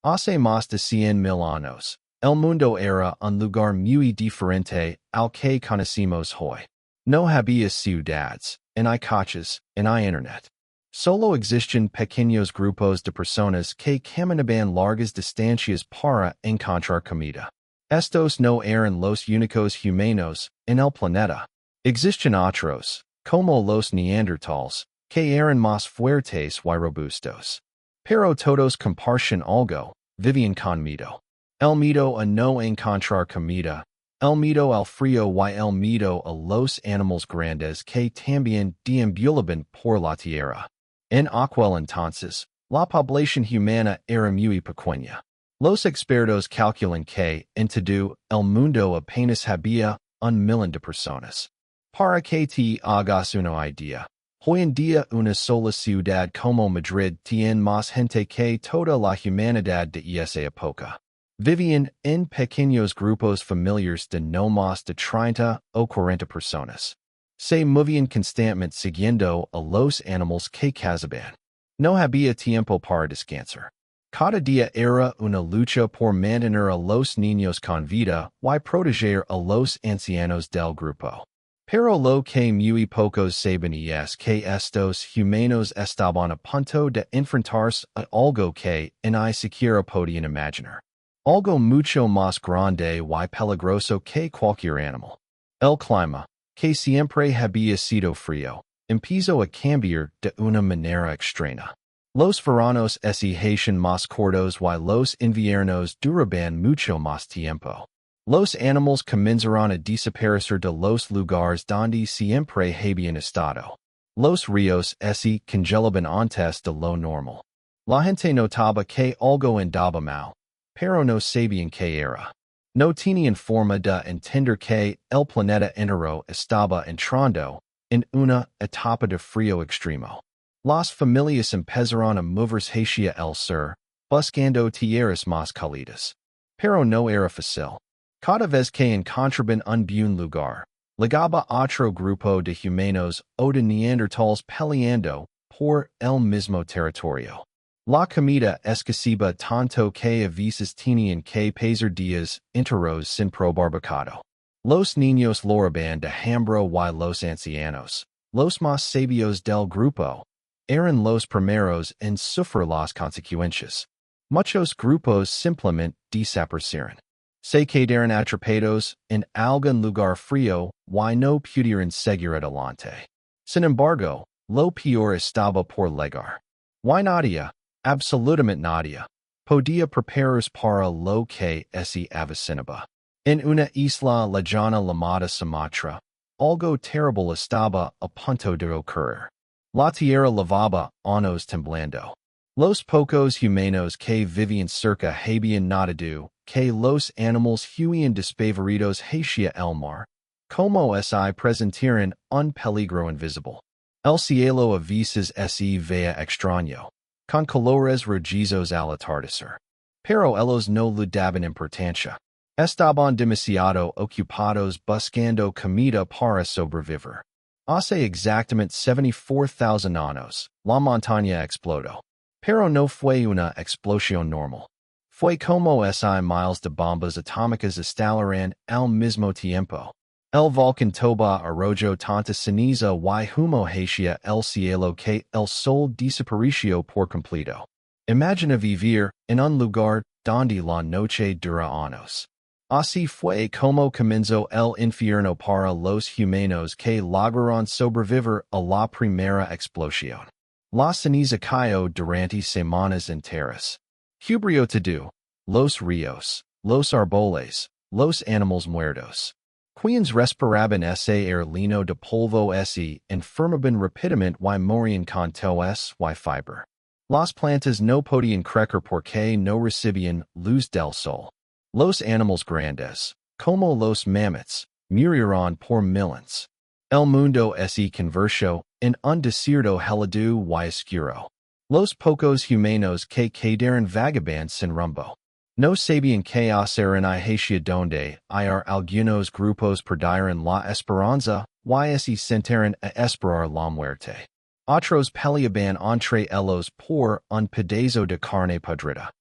Hace más de 100,000 años. El mundo era un lugar muy diferente al que conocimos hoy. No había ciudades, ni coches, ni internet. Solo existen pequeños grupos de personas que caminaban largas distancias para encontrar comida. Estos no eran los únicos humanos en el planeta. Existen otros, como los neandertals, que eran más fuertes y robustos. Pero todos compartían algo, vivían con miedo. El miedo a no encontrar comida, el miedo al frío y el miedo a los animales grandes que también deambulaban por la tierra. En aquel entonces, la población humana era muy pequeña. Los expertos calculan que, en todo el mundo apenas había 1,000,000 de personas. Para que te hagas una idea, hoy en día una sola ciudad como Madrid tiene más gente que toda la humanidad de esa época. Vivían en pequeños grupos familiares de no más de 30 o 40 personas. Se movían constantemente siguiendo a los animales que cazaban. No había tiempo para descansar. Cada día era una lucha por mantener a los niños con vida y proteger a los ancianos del grupo. Pero lo que muy pocos saben es que estos humanos estaban a punto de enfrentarse a algo que ni siquiera podían imaginar. Algo mucho más grande y peligroso que cualquier animal. El clima, que siempre había sido frío, empezó a cambiar de una manera extraña. Los veranos se hacían más cortos y los inviernos duraban mucho más tiempo. Los animales comenzaron a desaparecer de los lugares donde siempre habían estado. Los ríos se congelaban antes de lo normal. La gente notaba que algo andaba mal, pero no sabían qué era. No tenían forma de entender que el planeta entero estaba entrando en una etapa de frío extremo. Las familias empezaron a moverse hacia el sur, buscando tierras más cálidas. Pero no era fácil. Cada vez que encontraban un buen lugar, llegaba otro grupo de humanos o de neandertals peleando por el mismo territorio. La comida escaseaba tanto que a veces tenían que pasar días enteros sin probar bocado. Los niños lloraban de hambre y los ancianos, los más sabios del grupo, eran los primeros en sufrir las consecuencias. Muchos grupos simplemente desaparecieron. Se quedaron atrapados en algún lugar frío y no pudieron seguir adelante. Sin embargo, lo peor estaba por llegar. Y nadie, absolutamente nadie, podía prepararse para lo que se avecinaba. En una isla lejana llamada Sumatra, algo terrible estaba a punto de ocurrir. La tierra lavaba años temblando. Los pocos humanos que vivían cerca habían notado que los animales huían despavoridos hacia el mar, como si presentaran un peligro invisible. El cielo a veces se veía extraño, con colores rojizos al atardecer. Pero ellos no le daban importancia. Estaban demasiado ocupados buscando comida para sobrevivir. Hace exactamente 74,000 años, la montaña explotó. Pero no fue una explosión normal. Fue como si miles de bombas atómicas estallaran al mismo tiempo. El volcán toba arrojó tanta ceniza y humo hacia el cielo que el sol desapareció por completo. Imagina vivir en un lugar donde la noche dura años. Así fue como comenzó el infierno para los humanos que lograron sobrevivir a la primera explosión. La ceniza cayó durante semanas enteras. Cubrió todo, los ríos, los árboles, los animales muertos. Quienes respiraban ese air lleno de polvo se enfermaban rápidamente y morían con tos y fiebre. Las plantas no podían crecer porque no recibían luz del sol. Los animales grandes, como los mamuts, murieron por millones. El mundo se convirtió en un desierto helado y oscuro. Los pocos humanos que quedaron vagabundos sin rumbo. No sabían qué hacer ni hacia donde ir. Algunos grupos perdieron la esperanza y se sentaron a esperar la muerte. Otros peleaban entre ellos por un pedazo de carne podrida.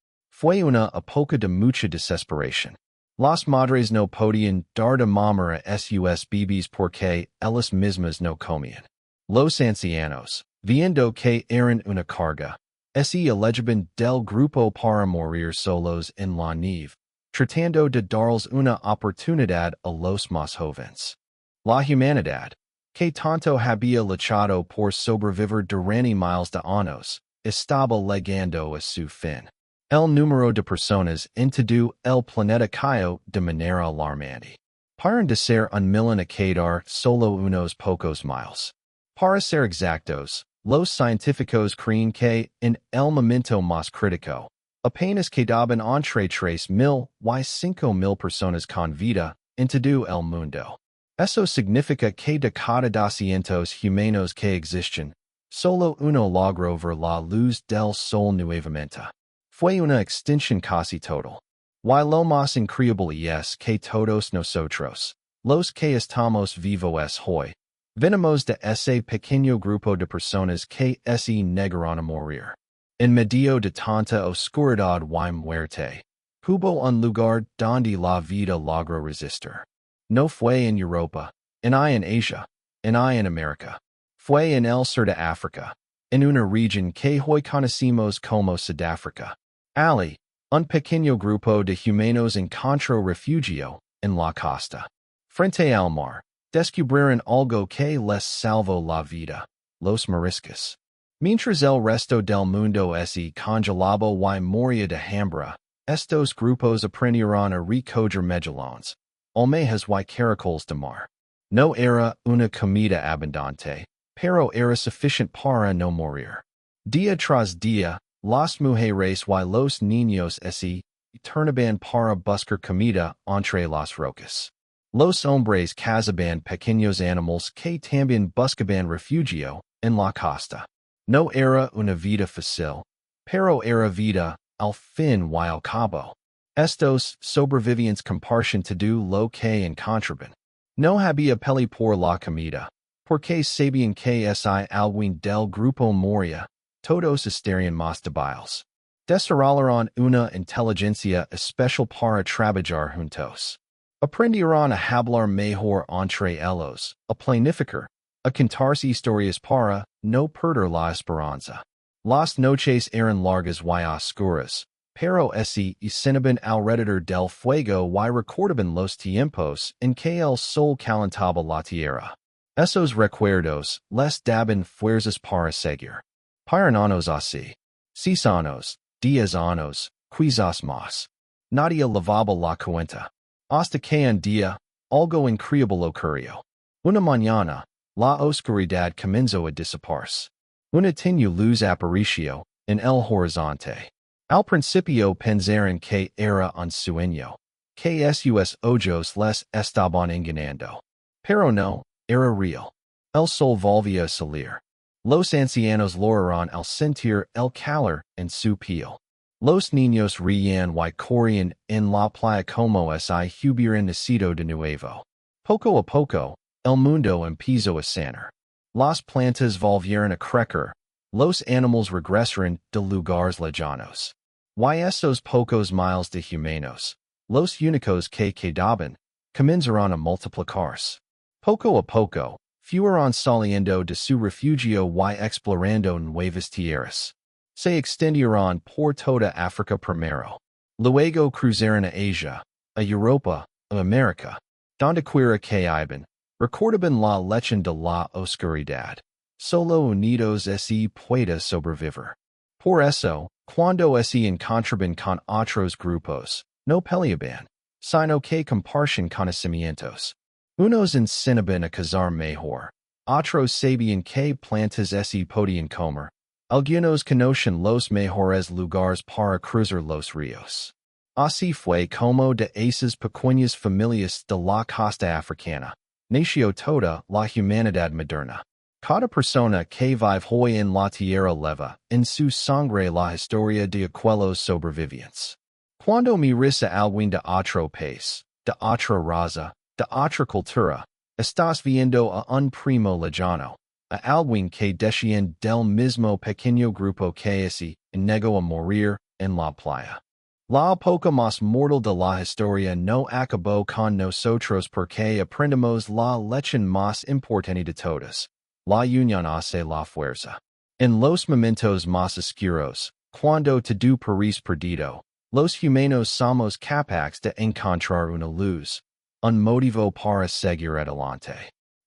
Fue una época de mucha desesperación. Las madres no podían dar de mamar a sus bebés porque ellas mismas no comían. Los ancianos, viendo que eran una carga, se elegiban del grupo para morir solos en la nieve, tratando de darles una oportunidad a los más jóvenes. La humanidad, que tanto había luchado por sobrevivir durante miles de años, estaba llegando a su fin. El número de personas en todo el planeta cayó de manera alarmante. Paran de ser un millón a quedar solo unos pocos miles. Para ser exactos, los científicos creen que, en el momento más crítico, apenas quedaban entre 3,000 y 5,000 personas con vida en todo el mundo. Eso significa que de cada 200 humanos que existen, solo uno logró ver la luz del sol nuevamente. Fue una extinción casi total. Y lo más increíble es que todos nosotros, los que estamos vivos hoy, venimos de ese pequeño grupo de personas que se negaron a morir. En medio de tanta oscuridad y muerte, hubo un lugar donde la vida logró resistir. No fue en Europa, en Asia, en América. Fue en el sur de África, en una región que hoy conocemos como Sudáfrica. Ali, un pequeño grupo de humanos encontró refugio en la costa. Frente al mar, descubrieron algo que les salvó la vida, los mariscos. Mientras el resto del mundo se congelaba y moría de hambre, estos grupos aprendieron a recoger megalons, almejas y caracoles de mar. No era una comida abundante, pero era suficiente para no morir. Día tras día, las mujeres y los niños se turnaban para buscar comida entre las rocas. Los hombres cazaban pequeños animales que también buscaban refugio en la costa. No era una vida fácil, pero era vida al fin y al cabo. Estos sobrevivientes compartían todo lo que encontraban. No había peli por la comida, porque sabían que si alguien del grupo moría, todos estarían más débiles. Desarrollaron una inteligencia especial para trabajar juntos. Aprendieron a hablar mejor entre ellos, a planificar, a contarse historias para no perder la esperanza. Las noches eran largas y oscuras, pero se sentaban alrededor del fuego y recordaban los tiempos en que el sol calentaba la tierra. Esos recuerdos les daban fuerzas para seguir. Paran años así. 6 años, 10 años, quizás más. Nadie lavaba la cuenta. Hasta que un día, algo increíble ocurrió. Una mañana, la oscuridad comenzó a desaparecer. Una tenue luz apareció en el horizonte. Al principio pensaron que era un sueño, que sus ojos les estaban engañando. Pero no, era real. El sol volvía a salir. Los ancianos lograron al sentir el calor en su piel. Los niños reían y corrían en la playa como si hubieran nacido de nuevo. Poco a poco, el mundo empezó a sanar. Las plantas volvieron a crecer. Los animales regresaron de lugares lejanos. Y esos pocos miles de humanos, los únicos que quedaban, comenzaron a multiplicarse. Poco a poco, fueron saliendo de su refugio y explorando nuevas tierras. Se extendieron por toda África primero. Luego cruzaron a Asia, a Europa, a América. Donde quiera que iban, recordaban la lechen de la oscuridad. Solo unidos se puede sobrevivir. Por eso, cuando se encontraban con otros grupos, no peleaban, sino que compartían conocimientos. Unos enseñaban a cazar mejor, otros sabían que plantas se podían comer. Algunos conocían los mejores lugares para cruzar los ríos. Así fue como de esas pequeñas familias de la costa africana nació toda la humanidad moderna. Cada persona que vive hoy en la tierra lleva en su sangre la historia de aquellos sobrevivientes. Cuando miras a alguien de otro país, de otra raza, de otra cultura, estás viendo a un primo lejano, a alguien que desciende del mismo pequeño grupo que se negó a morir en la playa. La época más mortal de la historia no acabó con nosotros porque aprendemos la lección más importante de todas. La unión hace la fuerza. En los momentos más oscuros, cuando todo parece perdido, los humanos somos capaces de encontrar una luz, un motivo para seguir adelante.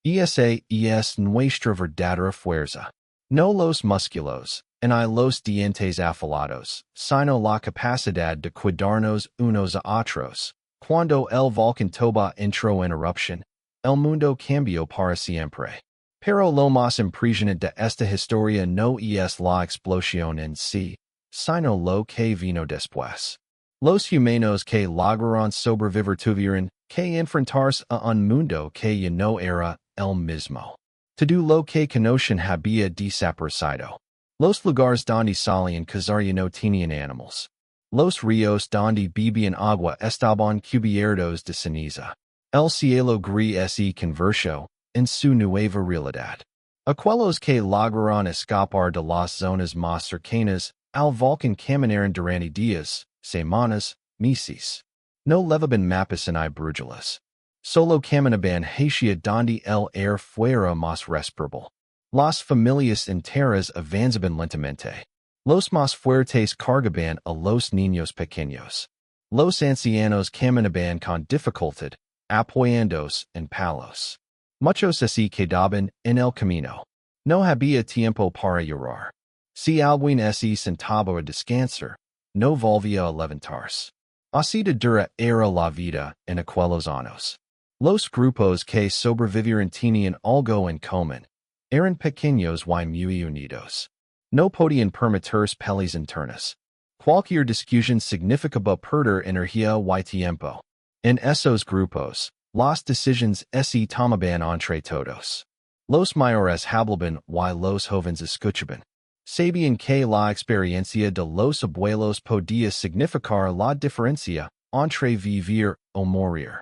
Esa es nuestra verdadera fuerza. No los músculos, ni los dientes afilados, sino la capacidad de cuidarnos unos a otros. Cuando el volcán Toba entró en erupción, el mundo cambió para siempre. Pero lo más impresionante de esta historia no es la explosión en sí, sino lo que vino después. Los humanos que lograron sobrevivir tuvieron que enfrentarse a un mundo que ya no era el mismo. Todo lo que conocen había desaparecido. Los lugares donde solían cazar ya no tenían animales. Los ríos donde bebían agua estaban cubiertos de ceniza. El cielo gris se convirtió en su nueva realidad. Aquellos que lograron escapar de las zonas más cercanas al volcán caminaron durante días, semanas, meses. No levaban mapas ni brújulas. Solo caminaban hacia donde el aire fuera más respirable. Las familias enteras avanzaban lentamente. Los más fuertes cargaban a los niños pequeños. Los ancianos caminaban con dificultad, apoyándose en palos. Muchos se quedaban en el camino. No había tiempo para llorar. Si alguien se sentaba a descansar, no volvía a levantarse. Así de dura era la vida en aquellos años. Los grupos que sobrevivieron tenían algo en común. Eran pequeños y muy unidos. No podían permitirse peleas internas. Cualquier discusión significaba perder energía y tiempo. En esos grupos, las decisiones se tomaban entre todos. Los mayores hablaban y los jóvenes escuchaban. Sabían que la experiencia de los abuelos podía significar la diferencia entre vivir o morir.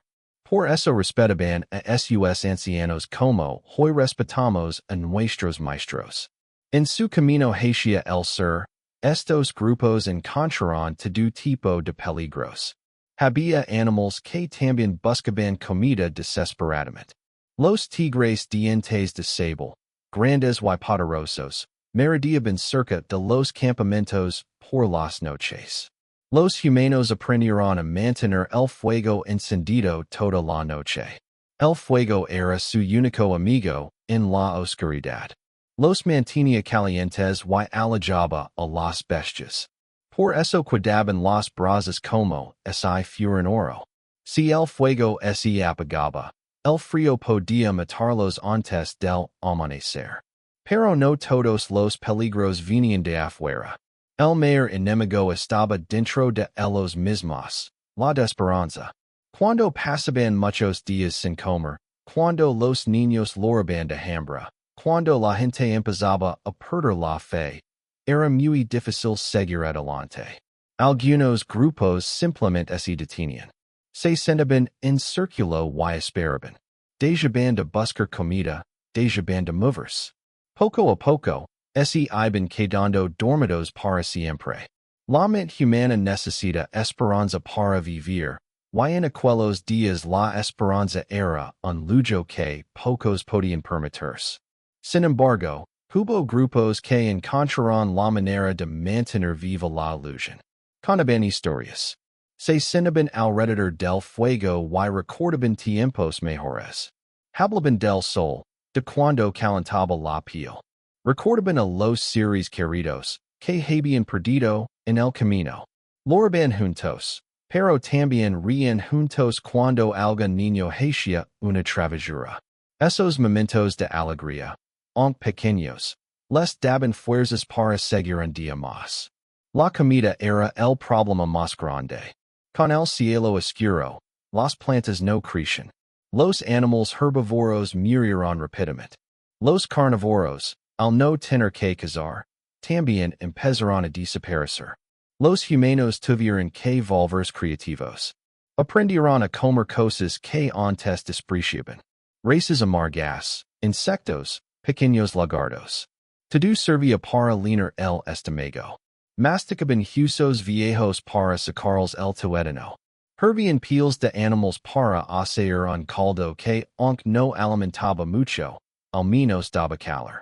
Por eso respetaban a sus ancianos como hoy respetamos a nuestros maestros. En su camino hacia el sur, estos grupos encontraron todo tipo de peligros. Había animales que también buscaban comida desesperadamente. Los tigres dientes de sable, grandes y poderosos, merodeaban cerca de los campamentos por las noches. Los humanos aprendieron a mantener el fuego encendido toda la noche. El fuego era su único amigo en la oscuridad. Los mantenía calientes y alejaba a las bestias. Por eso cuidaban las brasas como si fueran oro. Si el fuego se apagaba, el frío podía matarlos antes del amanecer. Pero no todos los peligros venían de afuera. El mayor enemigo estaba dentro de ellos mismos, la desesperanza. Cuando pasaban muchos días sin comer, cuando los niños lloraban de hambre, cuando la gente empezaba a perder la fe, era muy difícil seguir adelante. Algunos grupos simplemente se detenían. Se sentaban en círculo y esperaban. Dejaban de buscar comida, dejaban de moverse. Poco a poco, se iban quedando dormidos para siempre. La mente humana necesita esperanza para vivir, y en aquellos días la esperanza era un lujo que pocos podían permitirse. Sin embargo, hubo grupos que encontraron la manera de mantener viva la ilusión. Contaban historias. Se sentaban alrededor del fuego y recordaban tiempos mejores. Hablaban del sol, de cuando calentaba la piel. Recordaban a los seres queridos que habían perdido en el camino. Lloraban juntos, pero también reían juntos cuando algún niño hacía una travesura. Esos momentos de alegría, aunque pequeños, les daban fuerzas para seguir un día más. La comida era el problema más grande. Con el cielo oscuro, las plantas no crecen. Los animales herbívoros murieron rápidamente. Los carnívoros, al no tener que cazar, también empezaron a desaparecer. Los humanos tuvieron que volverse creativos. Aprendieron a comer cosas que antes despreciaban. Raíces amargas, insectos, pequeños lagartos. Todo servía para llenar el estómago. Masticaban huesos viejos para sacarlos el tuétano. Herbian peels de animals para hacer un caldo que aunque no alimentaba mucho, al menos daba calor.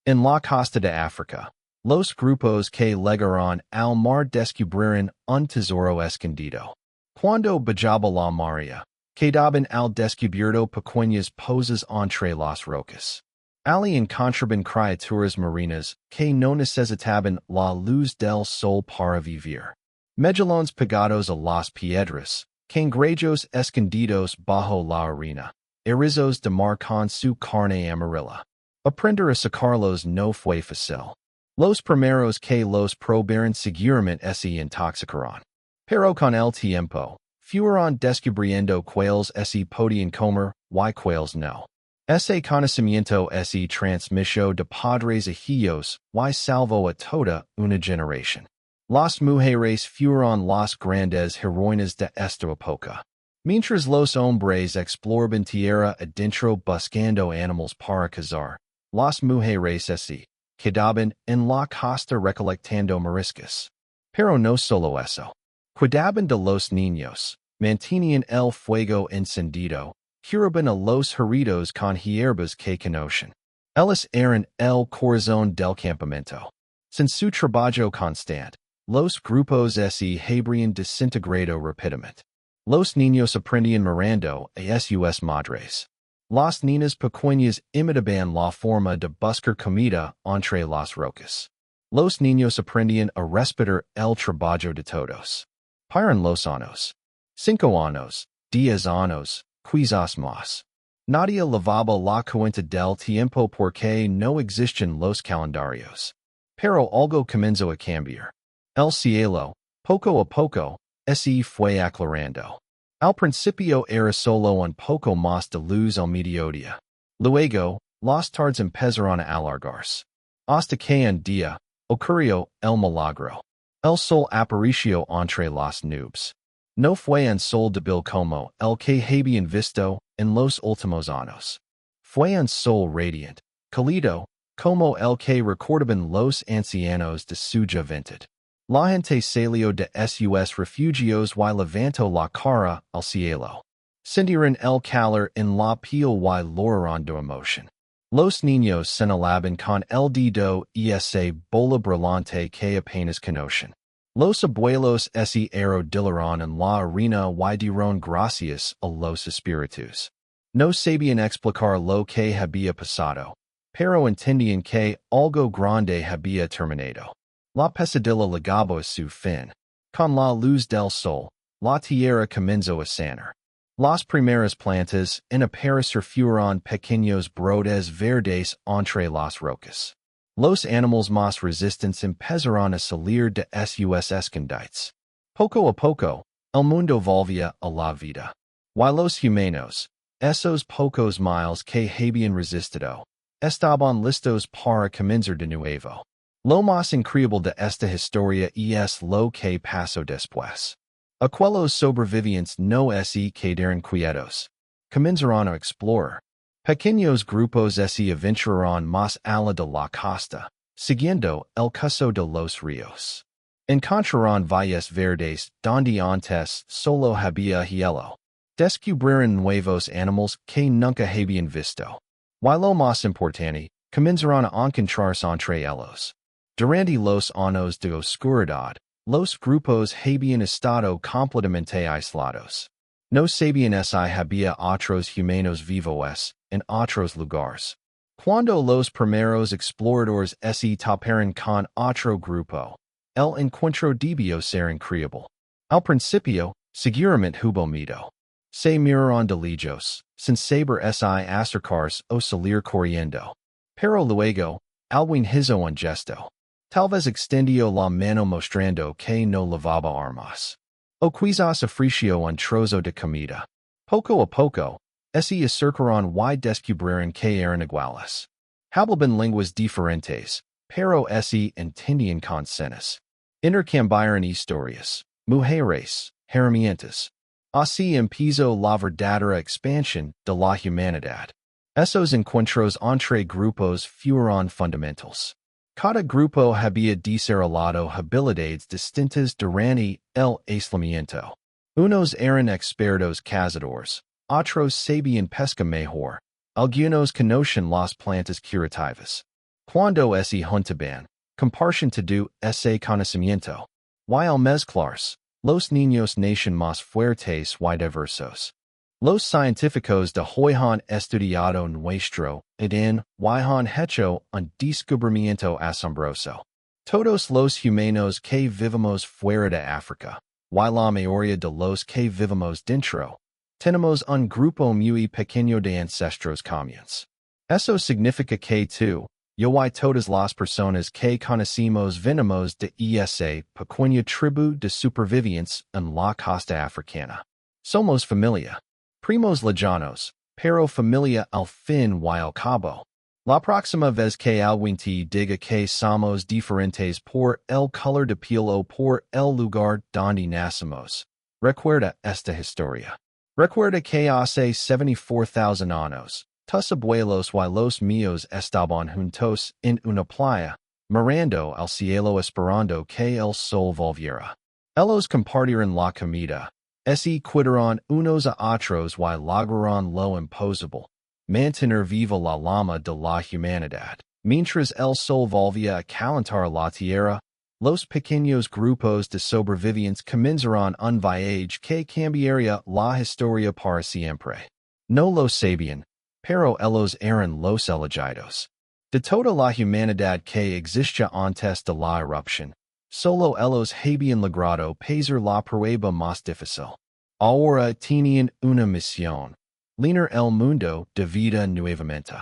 En la costa de África, los grupos que llegaron al mar descubrieron un tesoro escondido. Cuando bajaba la marea, quedaban al descubierto pequeñas pozas entre las rocas. Ali encontraban criaturas marinas que no necesitaban la luz del sol para vivir. Megalons pegados a las piedras, cangrejos escondidos bajo la arena, erizos de mar con su carne amarilla. Aprender a sacarlos no fue fácil. Los primeros que los probaron seguramente se intoxicaron. Pero con el tiempo, fueron descubriendo cuales se podían comer y cuales no. Ese conocimiento se transmitió de padres a hijos y salvó a toda una generación. Las mujeres fueron las grandes heroínas de esta época. Mientras los hombres exploraban tierra adentro buscando animales para cazar, las mujeres se quedaban en la costa recolectando mariscos. Pero no solo eso. Cuidaban de los niños, mantenían el fuego encendido, curaban a los heridos con hierbas que conocen. Ellos eran el corazón del campamento. Sin su trabajo constante, los grupos se habrían desintegrado rápidamente. Los niños aprendían mirando a sus madres. Las niñas pequeñas imitaban la forma de buscar comida entre las rocas. Los niños aprendían a respetar el trabajo de todos. Paran los años. 5 años, 10 años, quizás más. Nadie lavaba la cuenta del tiempo porque no existían los calendarios. Pero algo comenzó a cambiar. El cielo, poco a poco, se fue aclarando. Al principio era solo un poco más de luz al mediodía. Luego, las tardes empezaron a alargarse. Hasta que un día, ocurrió el milagro. El sol apareció entre las nubes. No fue un sol débil como el que habían visto en los últimos años. Fue un sol radiante, cálido, como el que recordaban los ancianos de su juventud. La gente salió de sus refugios y levantó la cara al cielo. Sintieron el calor en la piel y loraron de emoción. Los niños señalaban con el dedo esa bola brillante que apenas conocen. Los abuelos se arrodillaron en la arena y dieron gracias a los espíritus. No sabían explicar lo que había pasado, pero entendían que algo grande había terminado. La pesadilla llegaba a su fin. Con la luz del sol, la tierra comenzó a sanar. Las primeras plantas en aparecer fueron pequeños brotes verdes entre las rocas. Los animales más resistentes empezaron a salir de sus escondites. Poco a poco, el mundo volvía a la vida. Y los humanos, esos pocos miles que habían resistido, estaban listos para comenzar de nuevo. Lo más increíble de esta historia es lo que pasó después. Aquellos sobrevivientes no se quedaron quietos. Comenzaron a explorar. Pequeños grupos se aventuraron más allá de la costa, siguiendo el curso de los ríos. Encontraron valles verdes donde antes solo había hielo. Descubrieron nuevos animales que nunca habían visto. Y lo más importante, comenzaron a encontrarse entre ellos. Durante los años de oscuridad, los grupos habían estado completamente aislados. No sabían si había otros humanos vivos en otros lugares. Cuando los primeros exploradores se toparon con otro grupo, el encuentro debió ser increíble. Al principio, seguramente hubo miedo. Se miraron de lejos, sin saber si acercarse o salir corriendo. Pero luego, alguien hizo un gesto. Tal vez extendió la mano mostrando que no llevaba armas. O quizás ofreció un trozo de comida. Poco a poco, se acercaron y descubrieron que eran iguales. Hablaban lenguas diferentes, pero se entendían con señas. Intercambiaron historias, mujeres, herramientas. Así empezó la verdadera expansión de la humanidad. Esos encuentros entre grupos fueron fundamentales. Cada grupo había desarrollado habilidades distintas durante el aislamiento. Unos eran expertos cazadores, otros sabían pesca mejor, algunos conocían las plantas curativas. Cuando se juntaban, compartían todo ese conocimiento. Y al mezclarse, los niños nacen más fuertes y diversos. Los científicos de hoy han estudiado nuestro ADN y han hecho un descubrimiento asombroso. Todos los humanos que vivimos fuera de África, y la mayoría de los que vivimos dentro, tenemos un grupo muy pequeño de ancestros comunes. Eso significa que tú, yo y todas las personas que conocimos venimos de esa pequeña tribu de supervivientes en la costa africana. Somos familia. Primos lejanos, pero familia al fin y al cabo. La próxima vez que alguien te diga que somos diferentes por el color de piel o por el lugar donde nacimos, recuerda esta historia. Recuerda que hace 74,000 años, tus abuelos y los míos estaban juntos en una playa, mirando al cielo esperando que el sol volviera. Ellos compartieron la comida. Se cuidaron unos a otros y lograron lo imposible, mantener viva la llama de la humanidad. Mientras el sol volvía a calentar la tierra, los pequeños grupos de sobrevivientes comenzaron un viaje que cambiaría la historia para siempre. No lo sabían, pero ellos eran los elegidos. De toda la humanidad que existía antes de la erupción, solo ellos habían logrado pasar la prueba más difícil. Ahora tenían una misión: llenar el mundo de vida nuevamente.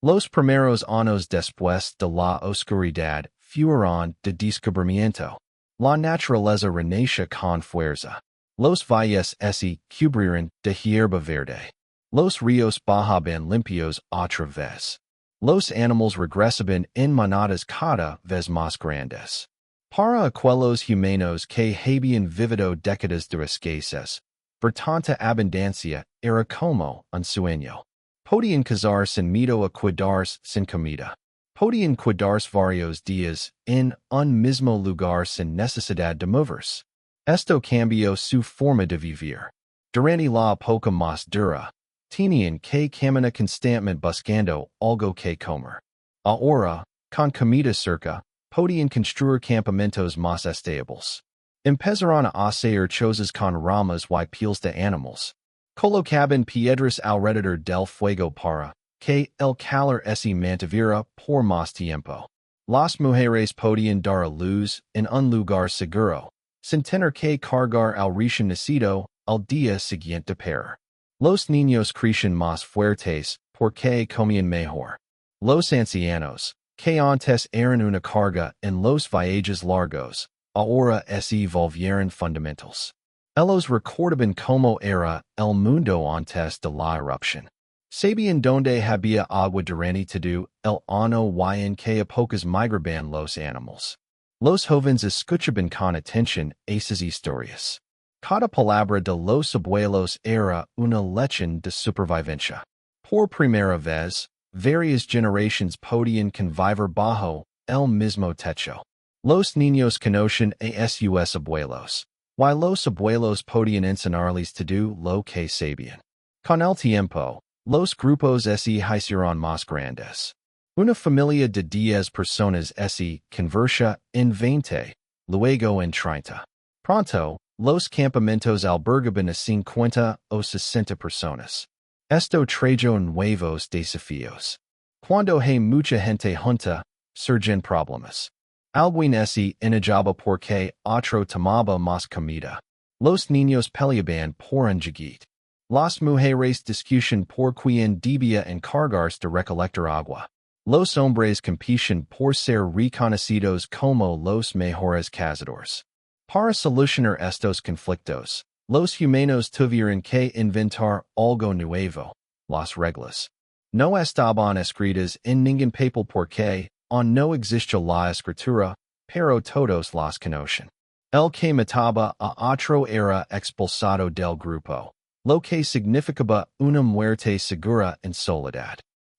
Los primeros años después de la oscuridad fueron de descubrimiento. La naturaleza renace con fuerza. Los valles se cubrieron de hierba verde. Los ríos bajaban limpios otra vez. Los animales regresaban en manadas cada vez más grandes. Para aquellos humanos que habían vivido décadas de escasez, por tanta abundancia era como un sueño. Podían cazar sin miedo a quedarse sin comida. Podían quedarse varios días en un mismo lugar sin necesidad de moverse. Esto cambió su forma de vivir. Durante la época más dura, tenían que caminar constantemente buscando algo que comer. Ahora, con comida cerca, podían construir campamentos más estables. Empezaron a hacer chozas con ramas y pieles de animales. Colocaban piedras alrededor del fuego para que el calor se mantuviera por más tiempo. Las mujeres podían dar a luz en un lugar seguro, sin tener que cargar al recién nacido al día siguiente para. Los niños crecían más fuertes porque comían mejor. Los ancianos, que antes eran una carga en los viajes largos, ahora se volvieron fundamentals. Ellos recordaban cómo era el mundo antes de la erupción. Sabían dónde había agua durante todo el año y en qué épocas migraban los animales. Los jóvenes escuchaban con atención esas historias. Cada palabra de los abuelos era una lección de supervivencia. Por primera vez, varias generaciones podían convivir bajo el mismo techo. Los niños conocen a sus abuelos, y los abuelos podían enseñarles todo lo que sabían. Con el tiempo, los grupos se hicieron más grandes. Una familia de 10 personas se convertía en 20, luego en 30. Pronto, los campamentos albergaban a 50 o 60 personas. Esto trajo nuevos desafíos. Cuando hay mucha gente junta, surgen problemas. Alguien se enojaba porque otro tomaba más comida. Los niños peleaban por un gigante. Las mujeres discutían por quién debía encargarse de recolectar agua. Los hombres competían por ser reconocidos como los mejores cazadores. Para solucionar estos conflictos, los humanos tuvieron que inventar algo nuevo. Las reglas no estaban escritas en ningún papel porque aún no existía la escritura, pero todos las conocen. El que mataba a otro era expulsado del grupo, lo que significaba una muerte segura en soledad.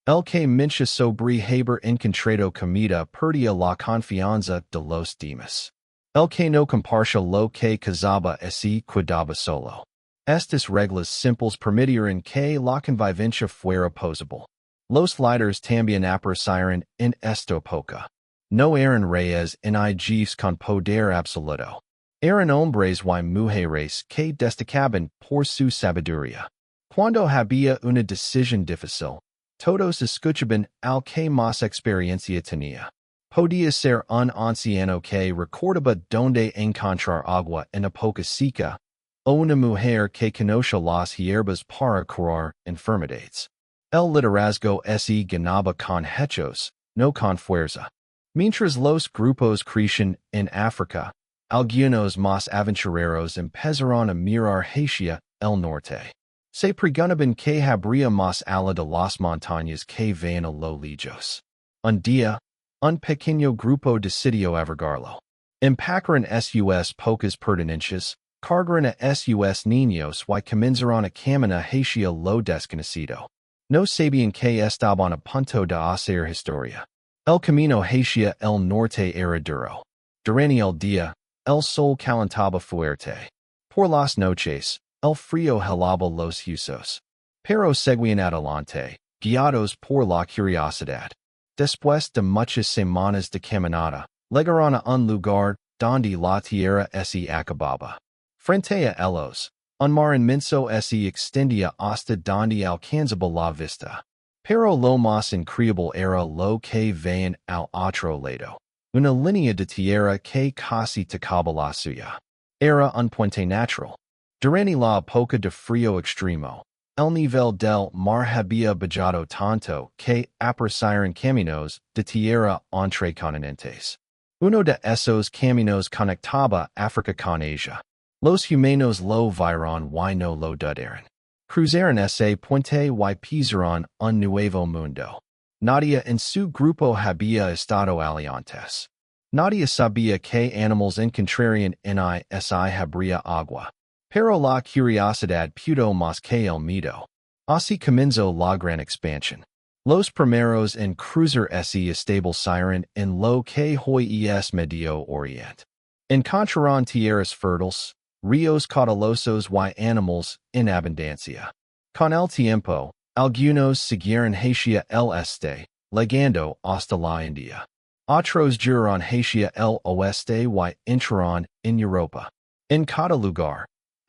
El que mincha sobre haber encontrado comida perdía la confianza de los demás. El que no compartía lo que cazaba se quedaba solo. Estas reglas simples permitieron que la convivencia fuera posible. Los líderes también aparecieron en esta época. No eran reyes ni jefes con poder absoluto. Eran hombres y mujeres que destacaban por su sabiduría. Cuando había una decisión difícil, todos escuchaban al que más experiencia tenía. Podía ser un anciano que recordaba dónde encontrar agua en época seca, o una mujer que conoce las hierbas para curar enfermedades. El liderazgo se ganaba con hechos, no con fuerza. Mientras los grupos crecían en África, algunos más aventureros empezaron a mirar hacia el norte. Se preguntaban que habría más allá de las montañas que veían a lo lejos. Un día, un pequeño grupo decidió averiguarlo. Empacaron sus pocas pertenencias, cargaron a sus niños y comenzaron a caminar hacia lo desconocido. No sabían que estaban a punto de hacer historia. El camino hacia el norte era duro. Durante el día, el sol calentaba fuerte. Por las noches, el frío helaba los huesos. Pero seguían adelante, guiados por la curiosidad. Después de muchas semanas de caminata, llegaron a un lugar donde la tierra se acababa. Frente a ellos, un mar inmenso se extendía hasta donde alcanzaba la vista. Pero lo más increíble era lo que veían al otro lado. Una línea de tierra que casi tocaba la suya. Era un puente natural. Durante la época de frío extremo, el nivel del mar había bajado tanto que aparecieron caminos de tierra entre continentes. Uno de esos caminos conectaba África con Asia. Los humanos lo vieron y no lo dudaron. Cruzaron ese puente y pisaron un nuevo mundo. Nadie en su grupo había estado aliantes. Nadie sabía que animales encontrarían en ese habría agua. Pero la curiosidad pudo más que el miedo. Así comenzó la gran expansión. Los primeros en cruzar se establecieron en lo que hoy es Medio Oriente. Encontraron tierras fértiles, ríos caudalosos y animales en abundancia. Con el tiempo, algunos siguieron hacia el este, llegando hasta la India. Otros llegaron hacia el oeste y entraron en Europa. En cada lugar,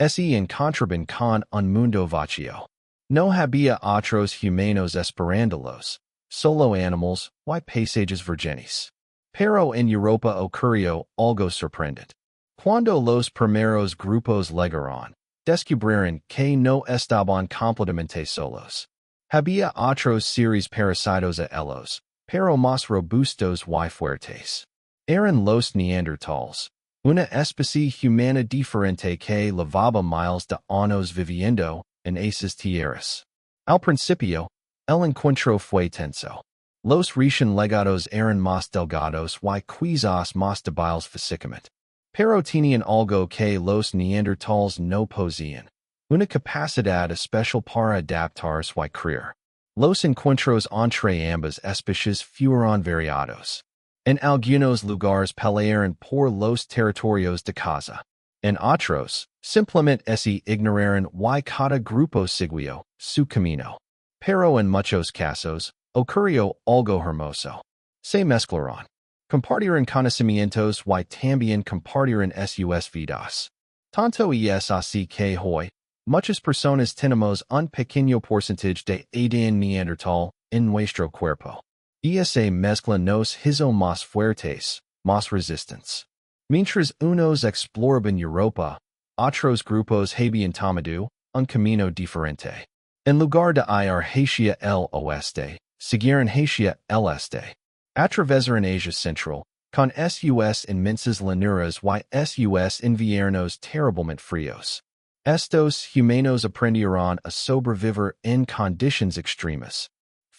se encontraban con un mundo vacío. No había otros humanos esperándolos, solo animales y paisajes virgenes. Pero en Europa ocurrió algo sorprendente. Cuando los primeros grupos llegaron, descubrieron que no estaban completamente solos. Había otros seres parecidos a ellos, pero más robustos y fuertes. Eran los Neanderthals, una especie humana diferente que llevaba miles de años viviendo en esas tierras. Al principio, el encuentro fue tenso. Los recién llegados eran más delgados y quizás más débiles físicamente. Pero tenían algo que los Neanderthals no poseían, una capacidad especial para adaptarse y creer. Los encuentros entre ambas especies fueron variados. En algunos lugares pelearon por los territorios de caza. En otros, simplemente se ignoraron y cada grupo siguió su camino. Pero en muchos casos, ocurrió algo hermoso. Se mezclaron. Compartieron conocimientos y también compartieron sus vidas. Tanto es así que hoy, muchas personas tenemos un pequeño porcentaje de ADN Neandertal en nuestro cuerpo. Esa mezcla nos hizo más fuertes, más resistentes. Mientras unos exploraban Europa, otros grupos habían tomado un camino diferente. En lugar de ir hacia el oeste, siguieron hacia el este. Atravesaron Asia Central, con sus inmensas llanuras y sus inviernos terriblemente fríos. Estos humanos aprendieron a sobrevivir en condiciones extremas.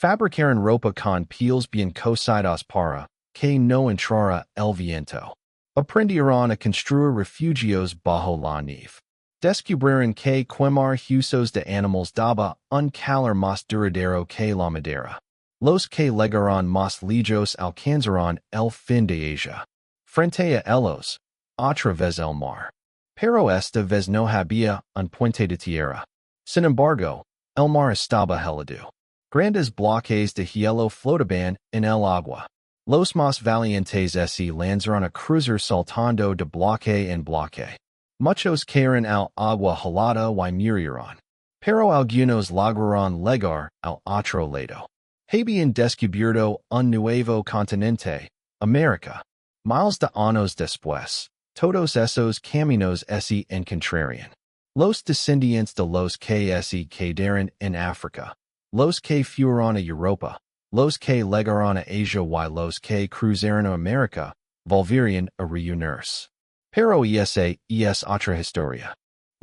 Fabricaron ropa con pieles bien cocidas para que no entrara el viento. Aprendieron a construir refugios bajo la nieve. Descubrieron que quemar huesos de animales daba un calor más duradero que la madera. Los que legaron más lejos alcanzaron el fin de ella. Frente a ellos, otra vez el mar. Pero esta vez no había un puente de tierra. Sin embargo, el mar estaba helado. Grandes bloques de hielo flotaban en el agua. Los más valientes se lanzaron a cruzar saltando de bloque en bloque. Muchos cayeron al agua helada y murieron. Pero algunos lograron llegar al otro lado. Habían descubierto un nuevo continente, América. Miles de años después, todos esos caminos se encontrarían. Los descendientes de los que se quedaron en África, los que fueron a Europa, los que llegaron a Asia y los que cruzaron a América, volverían a reunirse. Pero esa es otra historia.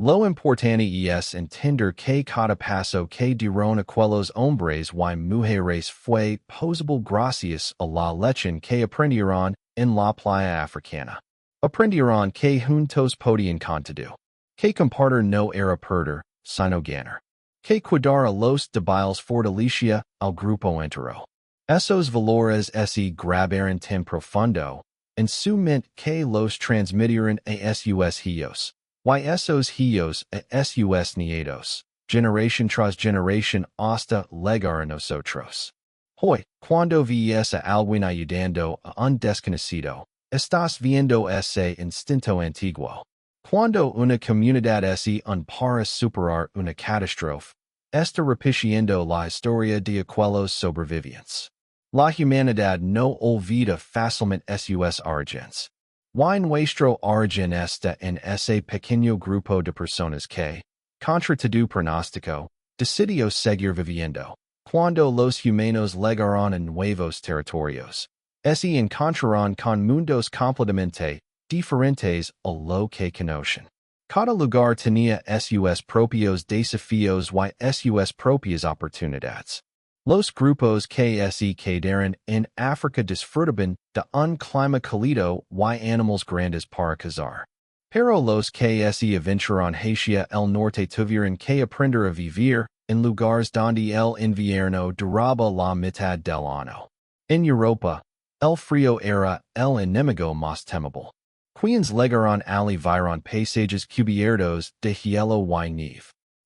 Lo importante es entender que cada paso que dieron aquellos hombres y mujeres fue posible gracias a la lección que aprendieron en la playa africana. Aprendieron que juntos podían contar, que compartir no era perder, sino ganar, que cuidar a los débiles fortalecía al grupo entero. Esos valores se grabaron tan profundo en su mente que los transmitieron a sus hijos. Y esos hijos a sus nietos, generación tras generación hasta llegar a nosotros. Hoy, cuando ves a alguien ayudando a un desconocido, estás viendo ese instinto antiguo. Cuando una comunidad se para superar una catástrofe, está repitiendo la historia de aquellos sobrevivientes. La humanidad no olvida fácilmente sus orígenes. Y nuestro origen está en ese pequeño grupo de personas que, contra todo pronóstico, decidió seguir viviendo. Cuando los humanos llegaron a nuevos territorios, se encontraron con mundos completamente diferentes a lo que conocen. Cada lugar tenía sus propios desafíos y sus propias oportunidades. Los grupos que se quedaron en África disfrutaban de un clima cálido y animales grandes para cazar. Pero los que se aventuraron hacia el norte tuvieron que aprender a vivir en lugares donde el invierno duraba la mitad del año. En Europa, el frío era el enemigo más temible. Quienes llegaron vieron paisajes cubiertos de hielo y nieve.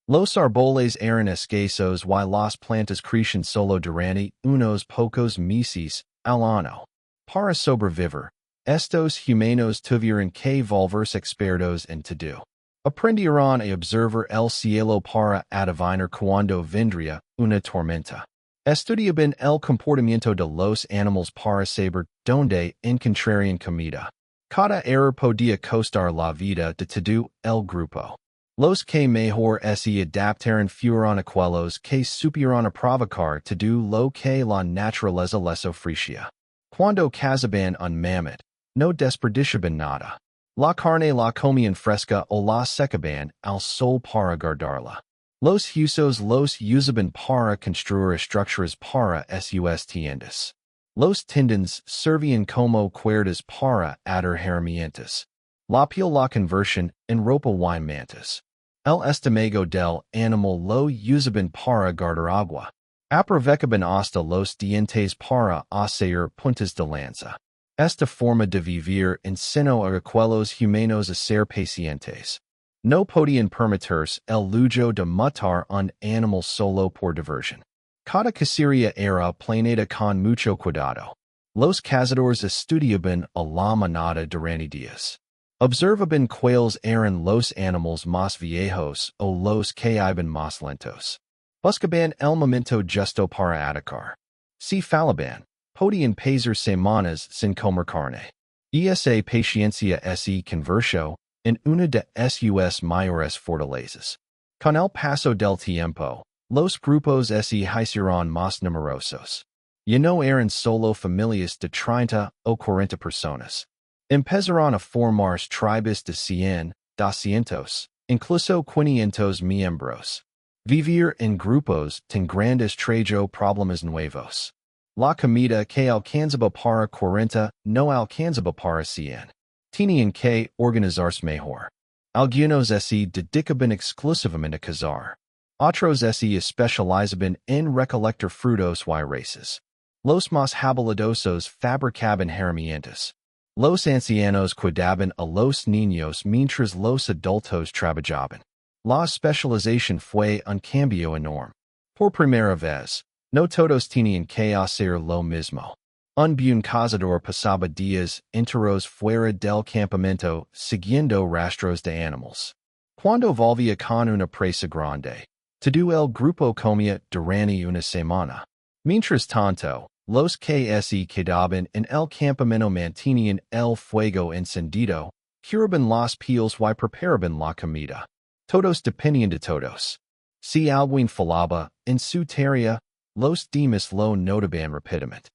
Los árboles eran escasos y las plantas crecían solo durante unos pocos meses al año. Para sobrevivir, estos humanos tuvieron que volverse expertos en todo. Aprendieron a observar el cielo para adivinar cuando vendría una tormenta. Estudiaban el comportamiento de los animales para saber dónde encontrarían comida. Cada error podía costar la vida de todo el grupo. Los que mejor se adaptaron fueron aquellos que supieron provocar todo lo que la naturaleza les ofrecía. Cuando cazaban un mamut, no desperdiciaban nada. La carne la comían fresca o la secaban al sol para guardarla. Los huesos los usaban para construir estructuras para sus tiendas. Los tendones servían como cuerdas para atar herramientas. La piel la conversión en ropa y mantas. El estómago del animal lo usaban para guardar agua. Aprovechaban hasta los dientes para hacer puntas de lanza. Esta forma de vivir enseñó a aquellos humanos a ser pacientes. No podían permitirse el lujo de matar un animal solo por diversión. Cada cacería era planeada con mucho cuidado. Los cazadores estudiaban a la manada durante días. Observaban cuáles eran los animales más viejos o los que iban más lentos. Buscaban el momento justo para atacar. Si fallaban, podían pasar semanas sin comer carne. Esa paciencia se convirtió en una de sus mayores fortalezas. Con el paso del tiempo, los grupos se hicieron más numerosos. Ya no eran solo familias de 30 o 40 personas. Empezaron a formarse tribes de 100, 200, incluso 500 miembros. Vivir en grupos tan grandes trajo problemas nuevos. La comida que alcanzaba para 40 no alcanzaba para 100. Tenían que organizarse mejor. Algunos se dedicaban exclusivamente a cazar. Otros se especializaban en recolectar frutos y raíces. Los más habilidosos fabricaban herramientas. Los ancianos cuidaban a los niños mientras los adultos trabajaban. La especialización fue un cambio enorme. Por primera vez, no todos tenían que hacer lo mismo. Un buen cazador pasaba días enteros fuera del campamento siguiendo rastros de animales. Cuando volvía con una presa grande, todo el grupo comía durante una semana. Mientras tanto, los que se quedaban en el campamento mantenían el fuego encendido, curaban las pieles y preparaban la comida. Todos dependían de todos. Si alguien fallaba en su tarea, los demás lo notaban rápidamente.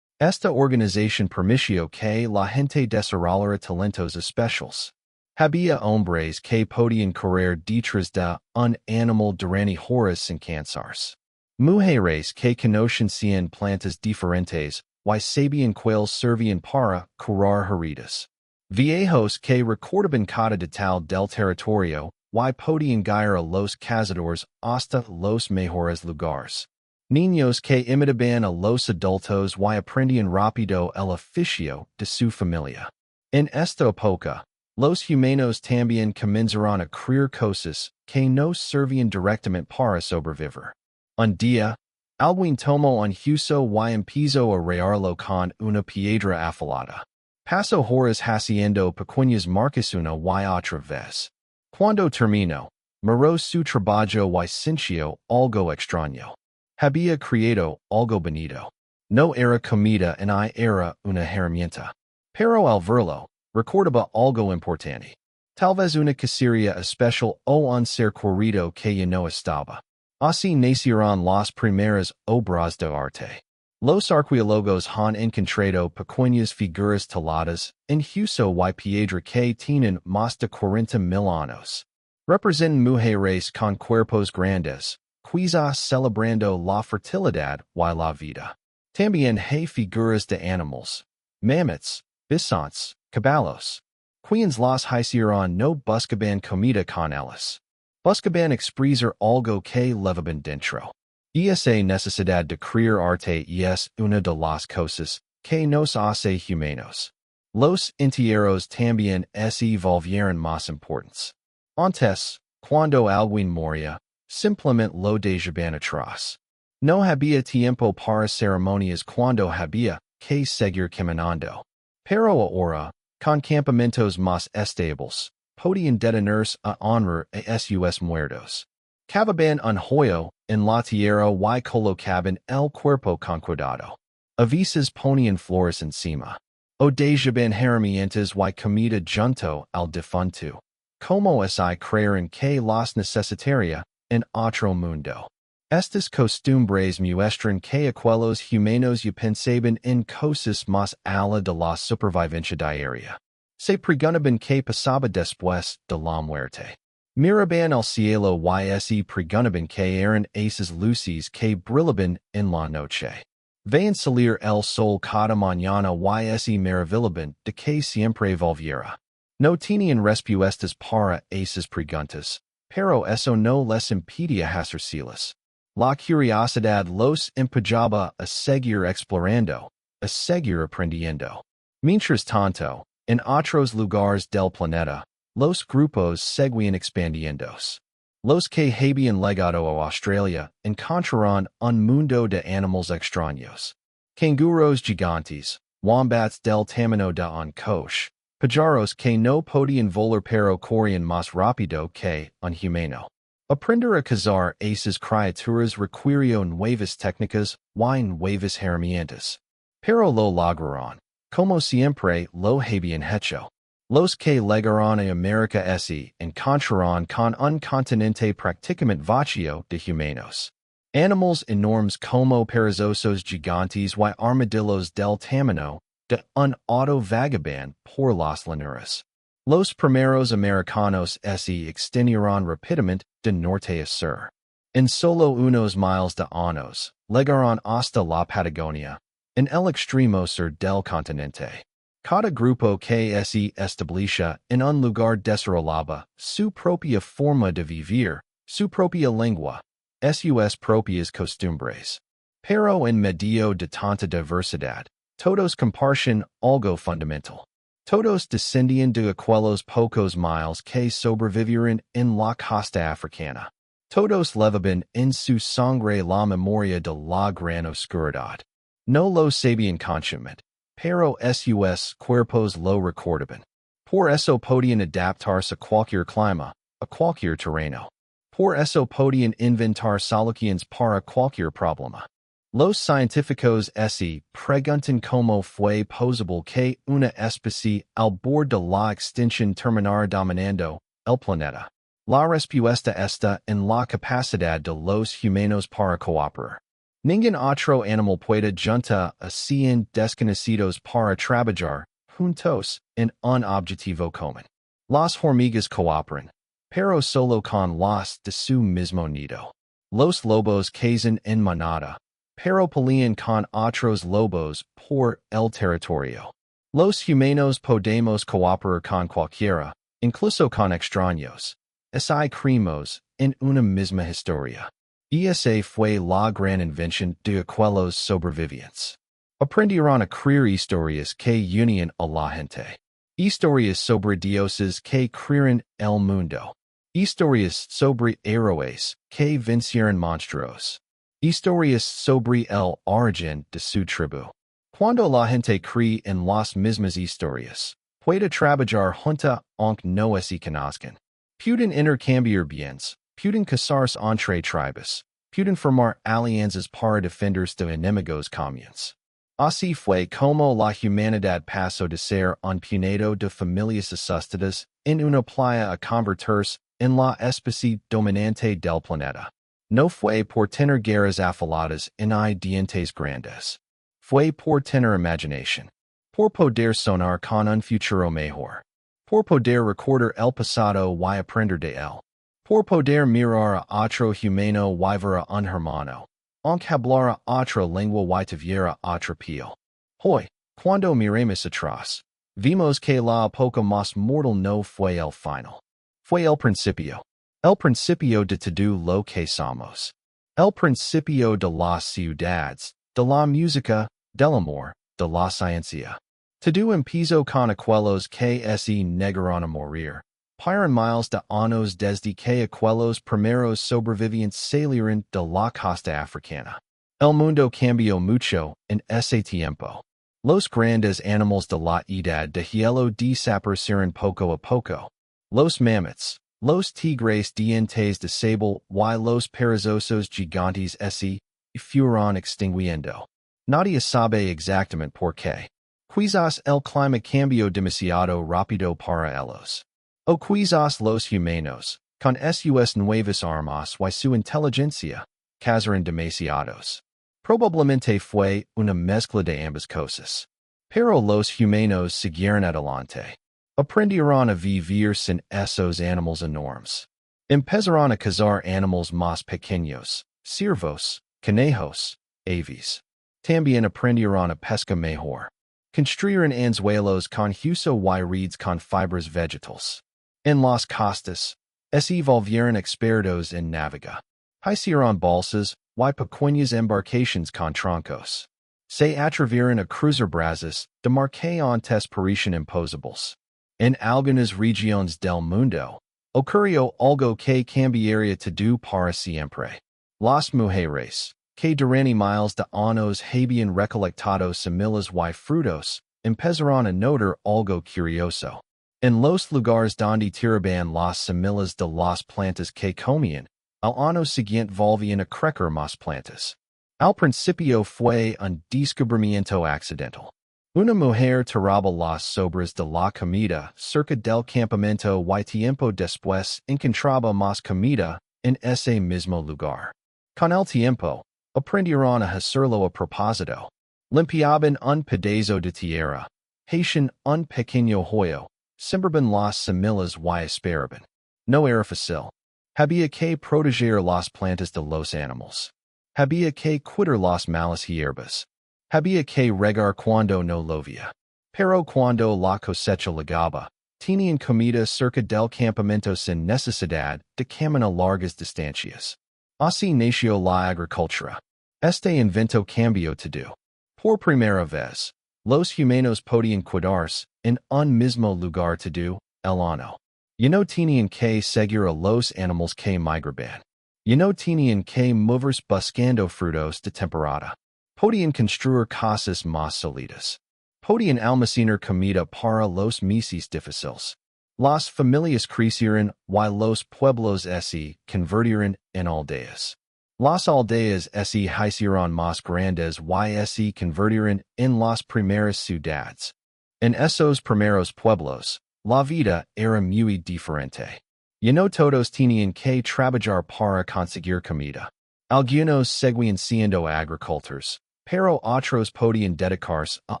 Esta organización permitió que la gente desarrollara talentos especiales. Había hombres que podían correr detrás de un animal durante horas sin cansarse. Mujeres que conocían plantas diferentes y sabían cuáles servían para curar heridas. Viejos que recordaban cada detalle del territorio y podían guiar a los cazadores hasta los mejores lugares. Niños que imitaban a los adultos y aprendían rápido el oficio de su familia. En esta época, los humanos también comenzaron a crear cosas que no servían directamente para sobrevivir. Un día, alguien tomó un hueso y empezó a rayarlo con una piedra afilada. Pasó horas haciendo pequeñas marcas una y otra vez. Cuando terminó, miró su trabajo y sintió algo extraño. Había creado algo bonito. No era comida ni era una herramienta. Pero al verlo, recordaba algo importante. Tal vez una cacería especial o un ser querido que ya no estaba. Así nacieron las primeras obras de arte. Los arqueólogos han encontrado pequeñas figuras taladas en hueso y piedra que tienen más de 40,000 años. Representan mujeres con cuerpos grandes, quizás celebrando la fertilidad y la vida. También hay figuras de animales, mammoths, bisontes, caballos. Quienes las hicieron no buscaban comida con ellas. Buscaban expresar algo que levaban dentro. Esa necesidad de crear arte es una de las cosas que nos hace humanos. Los entierros también se volvieron más importantes. Antes, cuando alguien moría, simplemente lo dejaban atrás. No había tiempo para ceremonias cuando había que seguir caminando. Pero ahora, con campamentos más estables, podían detenerse a honrar a sus muertos. Cavaban un hoyo en la tierra y colocaban el cuerpo con cuidado. A veces ponían flores encima. O dejaban herramientas y comida junto al difunto. Como si creyeran que las necesitaría en otro mundo. Estas costumbres muestran que aquellos humanos ya pensaban en cosas más allá de la supervivencia diaria. Se preguntaban qué pasaba después de la muerte. Miraban al cielo y se preguntaban qué eran esas luces que brillaban en la noche. Veían salir el sol cada mañana y se maravillaban de que siempre volviera. No tenían respuestas para esas preguntas, pero eso no les impedía hacerlas. La curiosidad los empujaba a seguir explorando, a seguir aprendiendo. Mientras tanto, en otros lugares del planeta, los grupos seguían expandiéndose. Los que habían llegado a Australia encontraron un mundo de animales extraños. Canguros gigantes, wombats del tamaño de un coche, pájaros que no podían volar pero corrían más rápido que un humano. Aprender a cazar esas criaturas requirió nuevas técnicas y nuevas herramientas. Pero lo lograron, como siempre lo habían hecho. Los que llegaron a América se encontraron con un continente prácticamente vacío de humanos. Animales enormes como perezosos gigantes y armadillos del tamaño de un auto vagaban por las llanuras. Los primeros americanos se extendieron rápidamente de norte a sur. En solo unos miles de años, llegaron hasta la Patagonia, en el extremo sur del continente. Cada grupo que se establecía en un lugar desarrollaba su propia forma de vivir, su propia lengua, sus propias costumbres. Pero en medio de tanta diversidad, todos comparten algo fundamental. Todos descendían de aquellos pocos miles que sobrevivieron en la costa africana. Todos llevaban en su sangre la memoria de la gran oscuridad. No lo sabían conscientemente, pero sus cuerpos lo recordaban. Por eso podían adaptarse a cualquier clima, a cualquier terreno. Por eso podían inventar soluciones para cualquier problema. Los científicos se preguntan cómo fue posible que una especie al borde de la extinción terminara dominando el planeta. La respuesta está en la capacidad de los humanos para cooperar. Ningún otro animal puede juntar a 100 desconocidos para trabajar juntos en un objetivo común. Las hormigas cooperan, pero solo con las de su mismo nido. Los lobos cazan en manada, pero pelean con otros lobos por el territorio. Los humanos podemos cooperar con cualquiera, incluso con extraños. Creemos en una misma historia. Esa fue la gran invención de aquellos sobrevivientes. Aprendieron a crear historias que unían a la gente. Historias sobre dioses que crearon el mundo. Historias sobre héroes que vencieron monstruos. Historias sobre el origen de su tribu. Cuando la gente cree en las mismas historias, puede trabajar junta aunque no se conozcan. Pueden intercambiar bienes, pueden casarse entre tribus, pueden formar alianzas para defenderse de enemigos comunes. Así fue como la humanidad pasó de ser un puñado de familias asustadas en una playa a convertirse en la especie dominante del planeta. No fue por tener guerras afiladas en hay dientes grandes. Fue por tener imaginación. Por poder soñar con un futuro mejor. Por poder recordar el pasado y aprender de él. Por poder mirar a otro humano y ver a un hermano. Aunque hablara otra lengua y tuviera otra piel. Hoy, cuando miremos atrás, vimos que la época más mortal no fue el final. Fue el principio. El principio de todo lo que somos. El principio de las ciudades, de la música, del amor, de la ciencia. Todo empezó con aquellos que se negaron a morir. Paran miles de años desde que aquellos primeros sobrevivientes salieron de la costa africana. El mundo cambió mucho en ese tiempo. Los grandes animales de la edad de hielo desaparecieron poco a poco. Los mammoths, los tigres dientes de sable y los perezosos gigantes se fueron extinguiendo. Nadie sabe exactamente por qué. Quizás el clima cambió demasiado rápido para ellos. O quizás los humanos, con sus nuevas armas y su inteligencia, cazaron demasiados. Probablemente fue una mezcla de ambas cosas. Pero los humanos siguieron adelante. Aprendieron a vivir sin esos animales enormes. Empezaron a cazar animales más pequeños, ciervos, conejos, aves. También aprendieron a pesca mejor. Construyeron anzuelos con huso y redes con fibras vegetales. En las costas, se volvieron expertos en navegar. Hicieron balsas y pequeñas embarcaciones con troncos. Se atrevieron a cruzar brazos de mar que antes parecían imposibles. En algunas regiones del mundo, ocurrió algo que cambiaría todo para siempre. Las mujeres, que durante miles de años habían recolectado semillas y frutos, empezaron a notar algo curioso. En los lugares donde tiraban las semillas de las plantas que comían, al año siguiente volvían a crecer más plantas. Al principio fue un descubrimiento accidental. Una mujer tiraba las sobras de la comida cerca del campamento y tiempo después encontraba más comida en ese mismo lugar. Con el tiempo, aprendieron a hacerlo a propósito. Limpiaban un pedazo de tierra, hacían un pequeño hoyo, sembraban las semillas y esperaban. No era fácil. Había que proteger las plantas de los animales. Había que cuidar las malas hierbas. Había que regar cuando no llovía. Pero cuando la cosecha llegaba, tenían comida cerca del campamento sin necesidad de caminar largas distancias. Así nació la agricultura. Este invento cambió todo. Por primera vez, los humanos podían quedarse en un mismo lugar todo el año. Y no tenían que seguir a los animales que migraban. Y no tenían que moverse buscando frutos de temporada. Podían construir casas más sólidas. Podían almacenar comida para los meses difíciles. Las familias crecieron y los pueblos se convirtieron en aldeas. Las aldeas se hicieron más grandes y se convirtieron en las primeras ciudades. En esos primeros pueblos, la vida era muy diferente. Y no todos tenían que trabajar para conseguir comida. Algunos seguían siendo agricultores, pero otros podían dedicarse a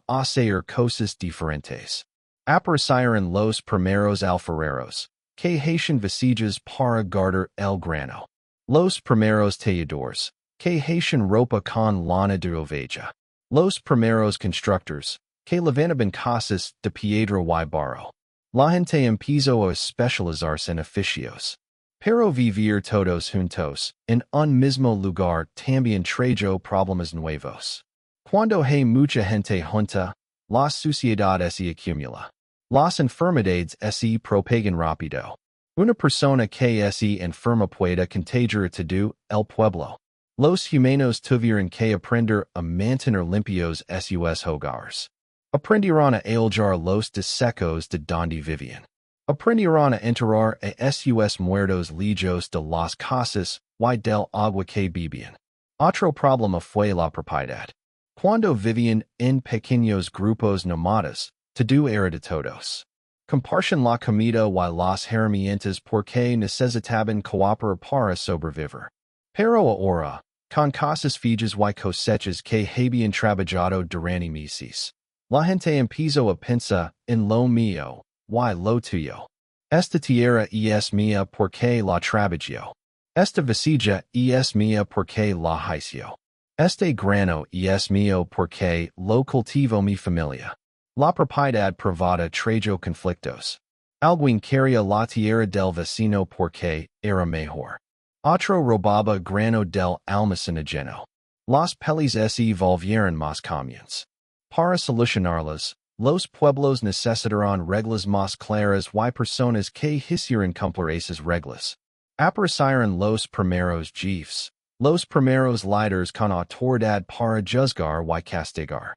hacer cosas diferentes. Aparecieron los primeros alfareros, que hacían vasijas para guardar el grano. Los primeros tejedores, que hacían ropa con lana de oveja. Los primeros constructores, que levantaban casas de piedra y barro. La gente empezó a especializarse en oficios. Pero vivir todos juntos, en un mismo lugar, también trajo problemas nuevos. Cuando hay mucha gente junta, la suciedad se acumula. Las enfermedades se propagan rápido. Una persona que se enferma puede contagiar a todo el pueblo. Los humanos tuvieron que aprender a mantener limpios sus hogares. Aprendieron a aislar los desechos de donde vivían. Aprendieron a enterrar a sus muertos lejos de las casas y del agua que bebían. Otro problema fue la propiedad. Cuando vivían en pequeños grupos nómadas, todo era de todos. Compartían la comida y las herramientas porque necesitaban cooperar para sobrevivir. Pero ahora, con casas fijas y cosechas que habían trabajado durante meses, la gente empezó a pensar en lo mío y lo tuyo. Esta tierra es mía porque la trabajó. Esta vasija es mía porque la hizo. Este grano es mío porque lo cultivó mi familia. La propiedad privada trajo conflictos. Alguien quería la tierra del vecino porque era mejor. Otro robaba grano del almacén ajeno. Las pelis se volvieron más comunes. Para solucionarlas, los pueblos necesitaron reglas más claras y personas que hicieran cumplir esas reglas. Aparecieron los primeros jefes, los primeros líderes con autoridad para juzgar y castigar.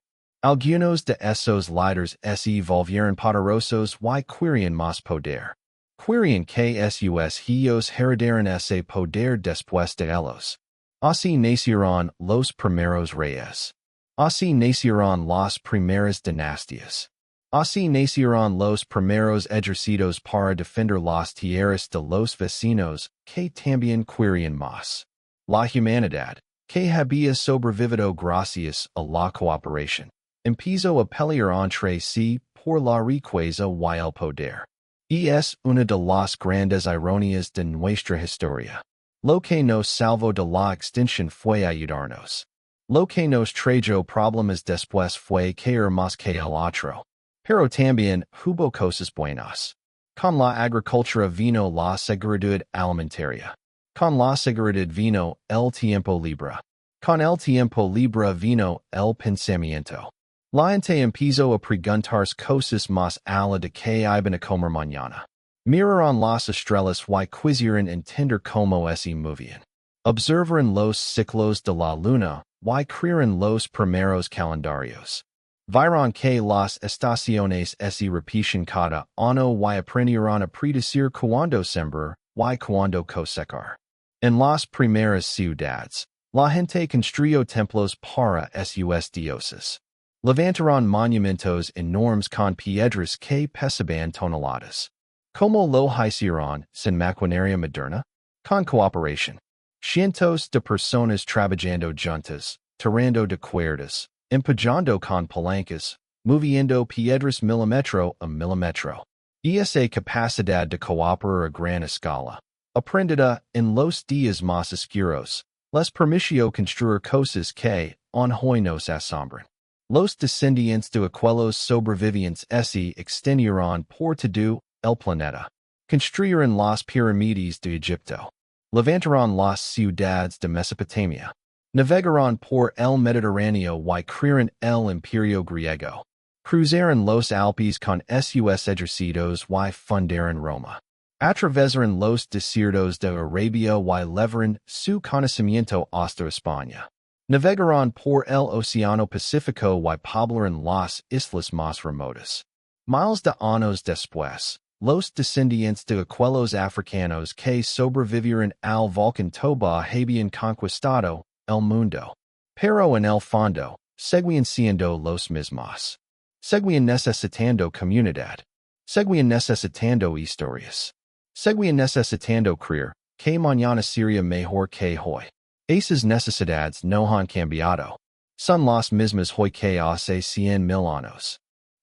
Algunos de esos líderes se volvieron poderosos y querían más poder. Querían que sus hijos heredaran ese poder después de ellos. Así nacieron los primeros reyes. Así nacieron las primeras dinastías. Así nacieron los primeros ejércitos para defender las tierras de los vecinos que también querían más. La humanidad, que había sobrevivido gracias a la cooperación, empezó a pelear entre sí por la riqueza y el poder. Y es una de las grandes ironías de nuestra historia. Lo que nos salvó de la extinción fue ayudarnos. Lo que nos trajo problemas después fue caer más que el otro. Pero también hubo cosas buenas. Con la agricultura vino la seguridad alimentaria. Con la seguridad vino el tiempo libre. Con el tiempo libre vino el pensamiento. La gente empezó a preguntarse cosas más allá de que iban a comer mañana. Miraron las estrellas y quisieron entender cómo se movían. Observaron los ciclos de la luna y crearon los primeros calendarios. Vieron que las estaciones se repiten cada año y aprendieron a predecir cuándo sembrar y cuándo cosechar. En las primeras ciudades, la gente construyó templos para sus dioses. Levantaron monumentos enormes con piedras que pesaban toneladas. ¿Cómo lo hicieron sin maquinaria moderna? Con cooperación. Cientos de personas trabajando juntas, tirando de cuerdas, empujando con palancas, moviendo piedras milímetro a milímetro. Y esa capacidad de cooperar a gran escala, aprendida en los días más oscuros, les permitió construir cosas que hoy nos asombran. Los descendientes de aquellos sobrevivientes se extendieron por todo el planeta. Construyeron las pirámides de Egipto. Levantaron las ciudades de Mesopotamia. Navegaron por el Mediterráneo y crearon el imperio griego. Cruzaron los Alpes con sus ejércitos y fundaron Roma. Atravesaron los desiertos de Arabia y levaron su conocimiento hasta España. Navegaron por el Océano Pacífico y poblaron las islas más remotas. Miles de años después, los descendientes de aquellos africanos que sobrevivieron al volcán Toba habían conquistado el mundo. Pero en el fondo, seguían siendo los mismos. Seguían necesitando comunidad. Seguían necesitando historias. Seguían necesitando creer que mañana sería mejor que hoy. Esas necesidades no han cambiado. Son las mismas hoy que hace 100,000 años.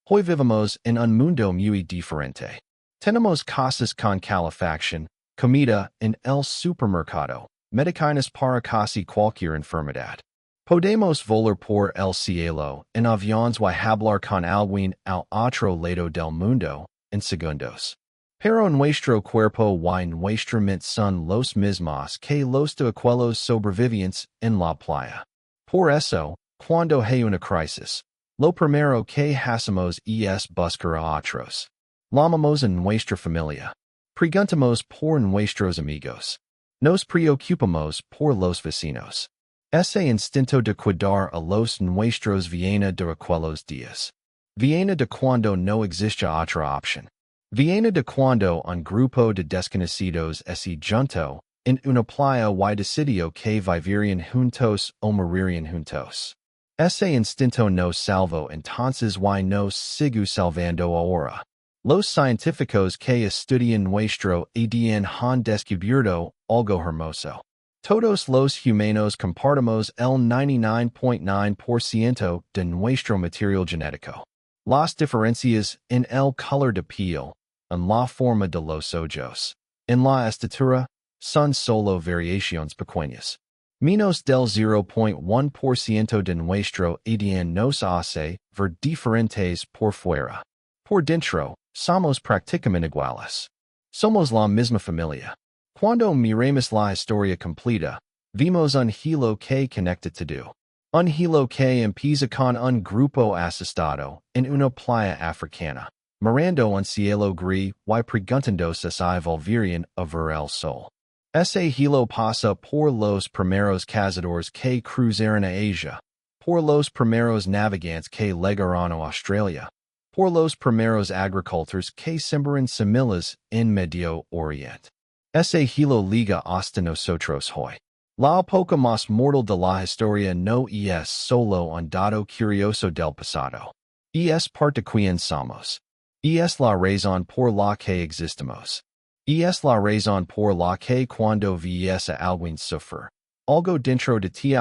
Hoy vivimos en un mundo muy diferente. Tenemos casas con calefacción, comida en el supermercado, medicinas para casi cualquier enfermedad. Podemos volar por el cielo en aviones y hablar con alguien al otro lado del mundo en segundos. Pero nuestro cuerpo y nuestra mente son los mismos que los de aquellos sobrevivientes en la playa. Por eso, cuando hay una crisis, lo primero que hacemos es buscar a otros. Llamamos a nuestra familia. Preguntamos por nuestros amigos. Nos preocupamos por los vecinos. Ese instinto de cuidar a los nuestros viene de aquellos días. Viene de cuando no existe otra opción. Viene de cuando un grupo de desconocidos se juntó en una playa y decidió que vivirían juntos o morirían juntos. Ese instinto nos salvó entonces y nos sigue salvando ahora. Los científicos que estudian nuestro ADN han descubierto algo hermoso. Todos los humanos compartimos el 99.9% de nuestro material genético. Las diferencias en el color de piel, en la forma de los ojos, en la estatura, son solo variaciones pequeñas. Menos del 0.1% de nuestro ADN nos hace ver diferentes por fuera. Por dentro, somos prácticamente iguales. Somos la misma familia. Cuando miremos la historia completa, vimos un hilo que conecta todo. Un hilo que empieza con un grupo asustado en una playa africana, mirando un cielo gris y preguntándose si volverían a ver el sol. Ese hilo pasa por los primeros cazadores que cruzaron a Asia, por los primeros navegantes que llegaron a Australia, por los primeros agricultores que sembraron semillas en Medio Oriente. Ese hilo liga hasta nosotros hoy. La época más mortal de la historia no es solo un dato curioso del pasado. Es parte quien somos. Es la razón por la que existimos. Es la razón por la que cuando ves a alguien sufrir, algo dentro de ti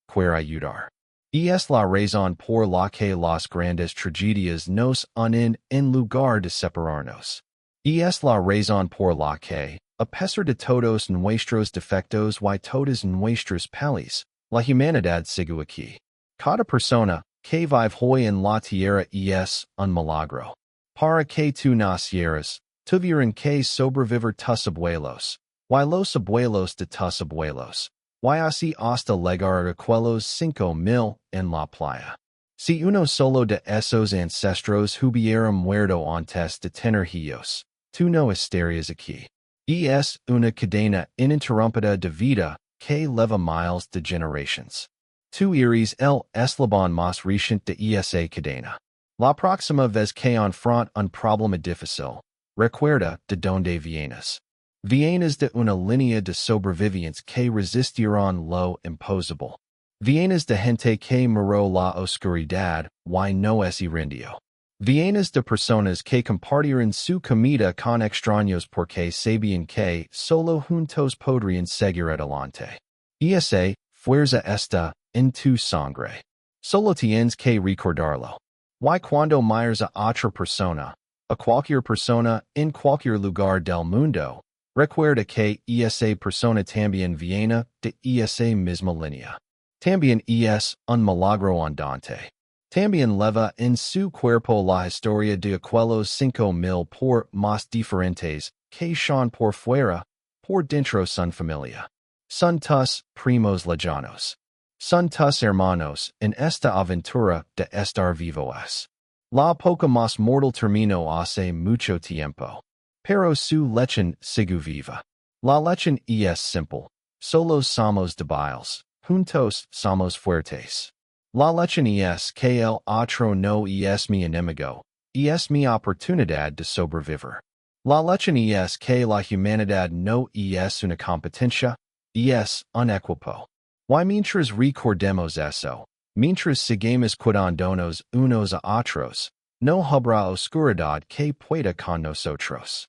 quiere ayudar. Es la razón por la que las grandes tragedias nos unen en lugar de separarnos. Es la razón por la que, a pesar de todos nuestros defectos y todas nuestras pelis, la humanidad sigue aquí. Cada persona que vive hoy en la tierra es un milagro. Para que tú nacieras, tuvieron que sobrevivir tus abuelos, y los abuelos de tus abuelos, y así hasta llegar a aquellos 5,000 en la playa. Si uno solo de esos ancestros hubiera muerto antes de tener hijos, tú no estarías aquí. Es una cadena ininterrumpida de vida que lleva miles de generations. Tú eres el eslabón más reciente de esa cadena. La próxima vez que enfrenta un problema difícil, recuerda de dónde vienes. Vienes de una línea de sobrevivientes que resistieron lo imposible. Vienes de gente que miró la oscuridad y no se rindió. Vienes de personas que compartieron su comida con extraños porque sabían que solo juntos podrían seguir adelante. Esa fuerza está en tu sangre. Solo tienes que recordarlo. Y cuando mires a otra persona, a cualquier persona en cualquier lugar del mundo, recuerda que esa persona también viene de esa misma línea. También es un milagro andante. También lleva en su cuerpo la historia de aquellos 5,000 por más diferentes que son por fuera, por dentro son familia. Son tus primos lejanos. Son tus hermanos en esta aventura de estar vivos. La época más mortal terminó hace mucho tiempo. Pero su lechen sigue viva. La lechen es simple. Solos somos débiles. Juntos somos fuertes. La lechen es que el otro no es mi enemigo. Es mi oportunidad de sobrevivir. La lechen es que la humanidad no es una competencia. Es un equipo. Y mientras recordemos eso, mientras sigamos cuidándonos unos a otros, no habrá oscuridad que pueda con nosotros.